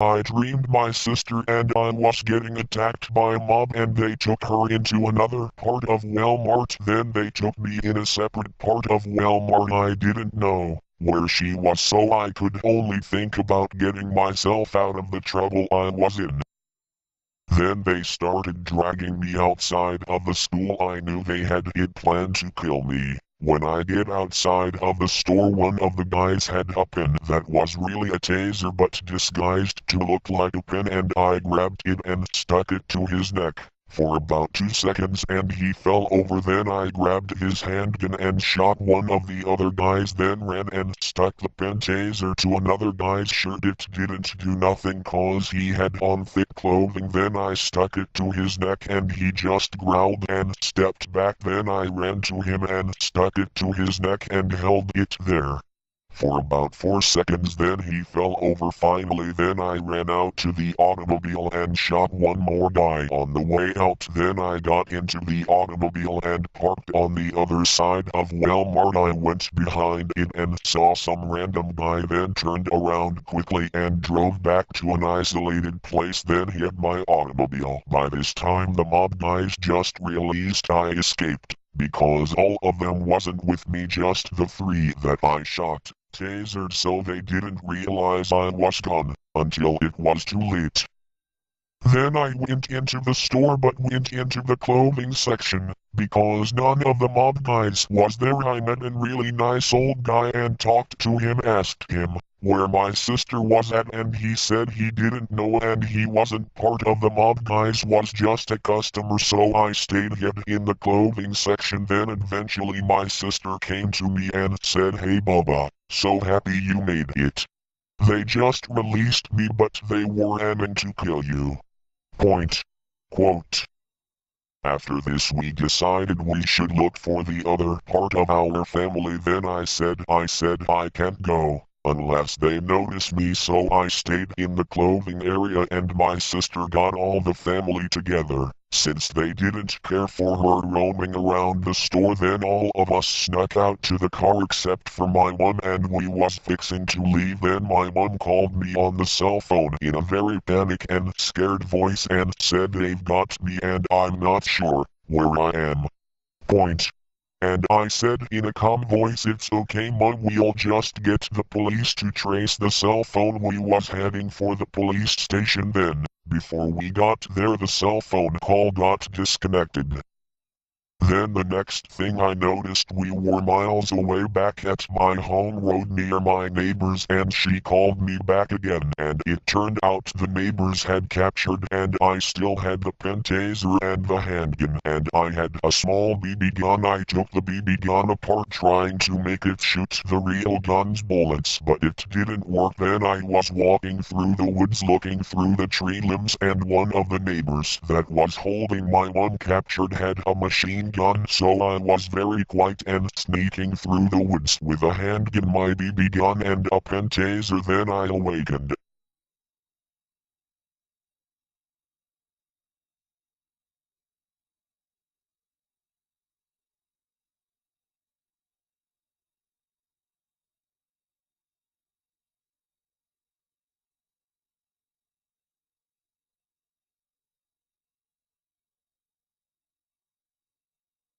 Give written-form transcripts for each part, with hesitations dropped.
I dreamed my sister and I was getting attacked by a mob and they took her into another part of Walmart. Then they took me in a separate part of Walmart. I didn't know where she was, so I could only think about getting myself out of the trouble I was in. Then they started dragging me outside of the school. I knew they had it planned to kill me. When I get outside of the store, one of the guys had a pen that was really a taser but disguised to look like a pen, and I grabbed it and stuck it to his neck for about 2 seconds and he fell over. Then I grabbed his handgun and shot one of the other guys, then ran and stuck the pen taser to another guy's shirt. It didn't do nothing cause he had on thick clothing. Then I stuck it to his neck and he just growled and stepped back. Then I ran to him and stuck it to his neck and held it there for about 4 seconds. Then he fell over finally. Then I ran out to the automobile and shot one more guy on the way out. Then I got into the automobile and parked on the other side of Walmart. I went behind it and saw some random guy, then turned around quickly and drove back to an isolated place, then hit my automobile. By this time the mob guys just realized I escaped, because all of them wasn't with me, just the 3 that I shot tasered, so they didn't realize I was gone until it was too late. Then I went into the store, but went into the clothing section because none of the mob guys was there. I met a really nice old guy and talked to him, asked him where my sister was at, and he said he didn't know and he wasn't part of the mob guys, was just a customer, so I stayed hid in the clothing section. Then eventually my sister came to me and said, "Hey Bubba, so happy you made it. They just released me but they were aiming to kill you." Quote. After this we decided we should look for the other part of our family. Then I said I can't go unless they notice me, so I stayed in the clothing area and my sister got all the family together. Since they didn't care for her roaming around the store, then all of us snuck out to the car except for my mom, and we was fixing to leave. Then my mom called me on the cell phone in a very panic and scared voice and said they've got me and I'm not sure where I am. And I said in a calm voice, "It's okay Mom, we'll just get the police to trace the cell phone." We was heading for the police station. Then, before we got there, the cell phone call got disconnected. Then the next thing I noticed, we were miles away back at my home road near my neighbors, and she called me back again, and it turned out the neighbors had captured, and I still had the pen taser and the handgun, and I had a small BB gun. I took the BB gun apart trying to make it shoot the real gun's bullets, but it didn't work. Then I was walking through the woods looking through the tree limbs, and one of the neighbors that was holding my mom captured had a machine gun, so I was very quiet and sneaking through the woods with a handgun, my BB gun and a pen taser. Then I awakened.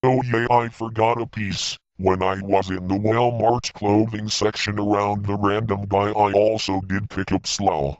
Oh yeah, I forgot a piece. When I was in the Walmart clothing section around the random guy, I also did pick up Slough.